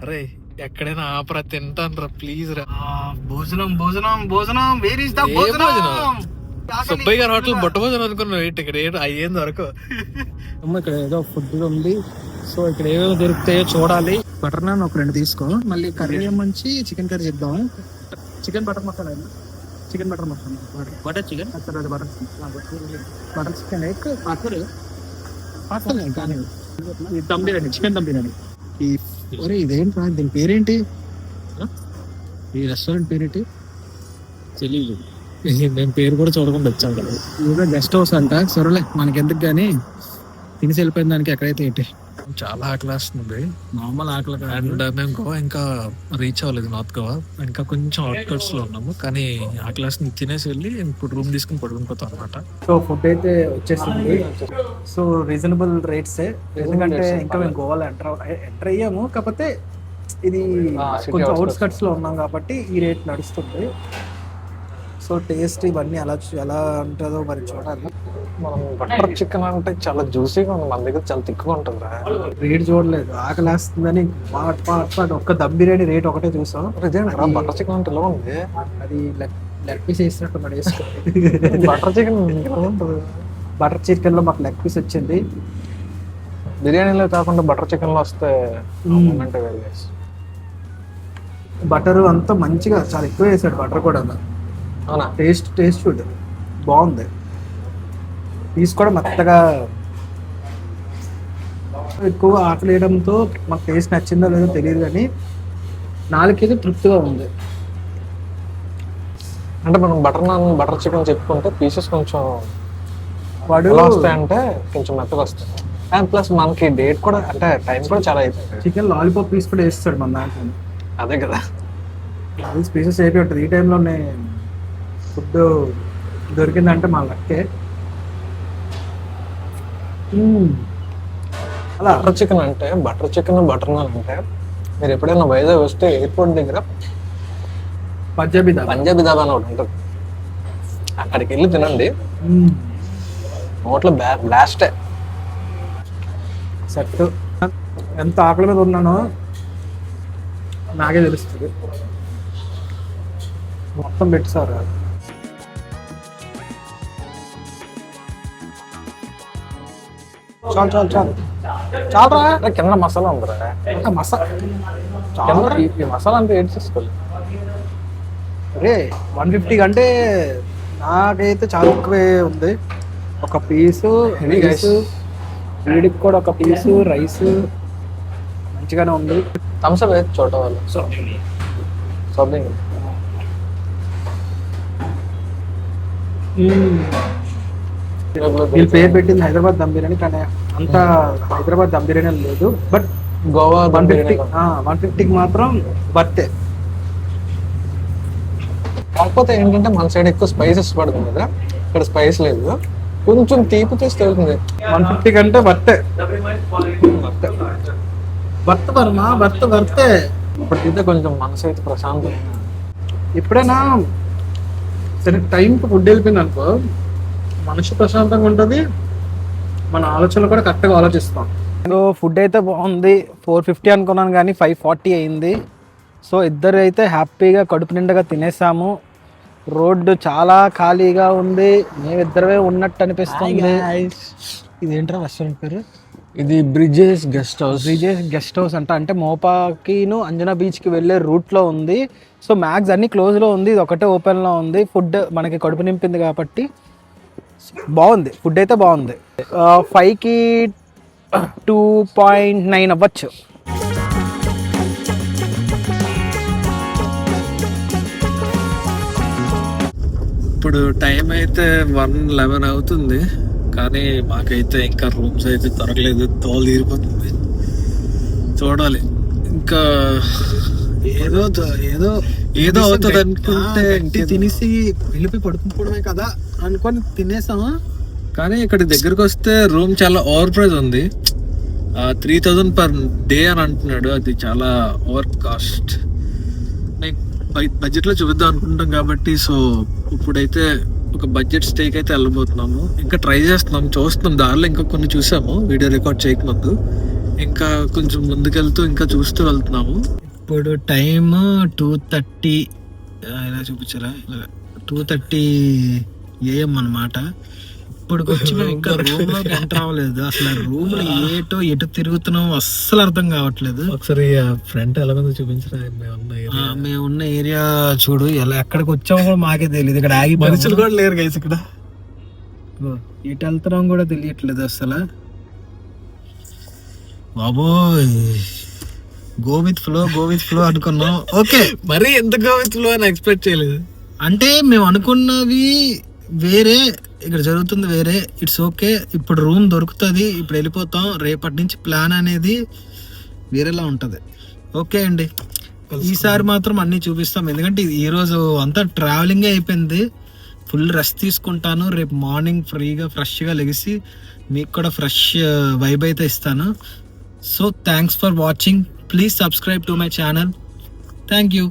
అరే ఎక్కడైనా ఆపరా, తింటాను రా ప్లీజ్ రా. భోజనం భోజనం భోజనం, వేర్ ఇస్ ద ఏ భోజనం? భోజనం? సుబ్బయ్య గారు హోటల్ బొట్ట భోజనం అనుకున్నాం. ఇక్కడ అయ్యేంది వరకు ఇక్కడ ఏదో ఫుడ్ ఉంది, సో ఇక్కడ ఏమేమి దొరుకుతాయో చూడాలి. బటర్ నాన్ ఒక 2 తీసుకో, మళ్ళీ కర్రీ మంచి చికెన్ కర్రీ చేద్దాం. Chicken butter masala, chicken butter masala, butter chicken, butter chicken egg, dum biryani, chicken dum biryani. ఇదేంట్రా, దీని పేరేంటి? ఈ రెస్టారెంట్ పేరేంటి తెలియదు. నేను పేరు కూడా చూడకుండా వచ్చాను కదా. ఏదో గెస్ట్ హౌస్ అంట, సరేలే మనకెందుకు కానీ తినేసి వెళ్ళిపోయిన దానికి ఎక్కడైతే ఏంటి. చాలా ఆకలి వేస్తుంది, నార్మల్ ఆకలి. అండ్ మేము గోవా ఇంకా రీచ్ అవ్వలేదు, నార్త్ గోవా ఇంకా కొంచెం అవుట్కట్స్ లో ఉన్నాము. కానీ ఆకలి వేస్తుంది, తినేసి వెళ్ళి ఇప్పుడు రూమ్ తీసుకుని పడుకుంటాం అనమాట. సో ఫుడ్ అయితే వచ్చేసింది. సో రీజనబుల్ రేట్సే, ఎందుకంటే ఇంకా మేము గోవాలో ఎంటర్ అయ్యాము. కాకపోతే ఇది కొంచెం అవుట్స్కట్స్ లో ఉన్నాం కాబట్టి ఈ రేట్ నడుస్తుంది. సో టేస్ట్ ఇవన్నీ ఎలా ఉంటుందో మరి చూడాలి. మనం బటర్ చికెన్ అంటే చాలా జ్యూసీగా ఉంది, మన దగ్గర చాలా తిక్కుగా ఉంటుందా. రేట్ చూడలేదు, ఆకలి వేస్తుందని పాట్ ఒక్క దమ్ బిర్యానీ రేట్ ఒకటే చూసాం. బటర్ చికెన్ అంటే ఎలా ఉంది? అది లెగ్ పీస్ వేసినట్టు మనం వేసుకోవాలి. బటర్ చికెన్ ఉంటుంది. బటర్ చికెన్ లో మాకు లెగ్ పీస్ వచ్చింది. బిర్యానీలో కాకుండా బటర్ చికెన్ లో వస్తే బటర్ అంతా మంచిగా చాలా ఎక్కువ వేసాడు, బటర్ కూడా. అవునా? టేస్ట్ ఫుడ్ బాగుంది. పీస్ కూడా మెత్తగా, ఎక్కువ ఆకలి వేయడంతో మాకు టేస్ట్ నచ్చిందో లేదో తెలియదు, కానీ నాలుగైతే తృప్తిగా ఉంది. అంటే మనం బటర్ నాన్ బటర్ చికెన్ చెప్పుకుంటే పీసెస్ కొంచెం వాడు వస్తాయంటే కొంచెం మెత్తగా వస్తాయి. అండ్ ప్లస్ మనకి డేట్ కూడా, అంటే టైం కూడా చాలా అయిపోయింది. చికెన్ లాలీపాప్ పీస్ కూడా వేస్తాడు మన దాంట్లో. అదే కదా, పీసెస్ అయిపోయి ఉంటుంది. ఈ టైంలోనే ఫుడ్ దొరికిందంటే మా లక్కే. అలా బటర్ చికెన్ అంటే బటర్ చికెన్ బటర్ నాన్ అంటే మీరు ఎప్పుడైనా వైజాగ్ వస్తే ఎయిర్పోర్ట్ దగ్గర పంజాబీ దాబా అని ఒకటి ఉంటుంది, అక్కడికి వెళ్ళి తినండి. నోట్లో బ్లాస్టే. సెట్. ఎంత ఆకలి మీద ఉన్నానో నాకే తెలుస్తుంది. మొత్తం పెట్టారు. చాలా కింద మసాలా ఉందిరా. ఈ మసాలా అంతా ఏడ్ చేసుకోవాలి. అరే 150 కంటే నాకైతే చాలా ఎక్కువే ఉంది. ఒక పీసు వీడికి కూడా ఒక పీసు రైస్ మంచిగానే ఉంది. థమ్స్ అప్ అయితే చోట వాళ్ళు సోపింగ్ వీళ్ళు పేరు పెట్టింది హైదరాబాద్ దమ్ బిర్యానీ, కానీ అంత హైదరాబాద్ దమ్ బిర్యానీ లేదు. బట్ గోవా 150కి మాత్రం వర్తే. కాకపోతే ఏంటంటే మన సైడ్ ఎక్కువ స్పైసెస్ పడుతుంది కదా, ఇక్కడ స్పైస్ లేదు, కొంచెం తీపి తీసి తెలుస్తుంది. 150 కంటే వర్తే. వర్తే. ఇప్పటికైతే కొంచెం మనసు అయితే ప్రశాంతం. ఎప్పుడైనా సరే టైంకి ఫుడ్ వెళ్ళిపోయింది అనుకో, మనసు ప్రశాంతంగా ఉంటుంది, మన ఆలోచనలు కూడా కరెక్ట్గా ఆలోచిస్తాం. సో ఫుడ్ అయితే బాగుంది. 450 అనుకున్నాను కానీ 540 అయింది. సో ఇద్దరు అయితే హ్యాపీగా కడుపు నిండగా తినేసాము. రోడ్డు చాలా ఖాళీగా ఉంది, మేమిద్దరమే ఉన్నట్టు అనిపిస్తుంది. ఇదేంట్రా రెస్టారెంట్ పేరు? ఇది బ్రిడ్జెస్ గెస్ట్ హౌస్ అంటే మోపాకిను అంజనా బీచ్కి వెళ్ళే రూట్లో ఉంది. సో మ్యాక్స్ అన్ని క్లోజ్లో ఉంది, ఇది ఒకటే ఓపెన్లో ఉంది. ఫుడ్ మనకి కడుపు నింపింది కాబట్టి బాగుంది. ఫుడ్ అయితే బాగుంది. 5కి 2.9 అవ్వచ్చు. ఇప్పుడు టైం అయితే 1:11 అవుతుంది, కానీ మాకైతే ఇంకా రూమ్స్ అయితే దొరకలేదు. తోలు తీరిపోతుంది. చూడాలి, ఇంకా ఏదో అవుతుంది అనుకుంటే తినేసి వెళ్ళిపోయి పడుకోవడమే కదా అనుకొని తినేసాము. కానీ ఇక్కడ దగ్గరకు వస్తే రూమ్ చాలా ఓవర్ ప్రైస్ ఉంది. 3,000 పర్ డే అని అంటున్నాడు. అది చాలా ఓవర్ కాస్ట్. బడ్జెట్ లో చూపిద్దాం అనుకుంటాం కాబట్టి, సో ఇప్పుడైతే ఒక బడ్జెట్ స్టేకి అయితే వెళ్ళబోతున్నాము. ఇంకా ట్రై చేస్తున్నాం, చూస్తున్నాం. దారిలో ఇంకా కొన్ని చూసాము వీడియో రికార్డ్ చేయకముందు. ఇంకా కొంచెం ముందుకెళ్తూ ఇంకా చూస్తూ వెళ్తున్నాము. ఇప్పుడు టైమ్ 2:30 ఇలా చూపించారా, 2:30 AM అన్నమాట. ఇప్పుడు వచ్చి మేము ఇంకా రూమ్ లోకి ఎంటర్ అవ్వలేదు. అసలు రూమ్ లో ఏటో ఎటు తిరుగుతున్నాం అస్సలు అర్థం కావట్లేదు. ఒకసారి ఫ్రంట్ ఎలా ఉందో చూపించరా. మేము ఉన్న ఏరియా చూడు, ఎలా ఎక్కడికి వచ్చామో కూడా మాకే తెలియదు. ఇక్కడ ఆగి మనుషులు కూడా లేరు గైస్. ఇక్కడ ఎటు వెళ్తున్నాం కూడా తెలియట్లేదు అసలు. బాబోయ్, గో విత్ ఫ్లో అనుకున్నాం. ఓకే, మరి ఎంత గో విత్ ఫ్లో అని ఎక్స్పెక్ట్ చేయలేదు. అంటే మేము అనుకున్నవి వేరే, ఇక్కడ జరుగుతుంది వేరే. It's okay. ఇప్పుడు రూమ్ దొరుకుతుంది, ఇప్పుడు వెళ్ళిపోతాం. రేపటి నుంచి ప్లాన్ అనేది వేరేలా ఉంటుంది. ఓకే అండి, ఈసారి మాత్రం అన్ని చూపిస్తాం. ఎందుకంటే ఈ రోజు అంతా ట్రావెలింగే అయిపోయింది. ఫుల్ రెస్ట్ తీసుకుంటాను. రేపు మార్నింగ్ ఫ్రెష్గా లెగిసి మీకు కూడా ఫ్రెష్ వైబ్ అయితే ఇస్తాను. So thanks for watching. Please subscribe to my channel. Thank you.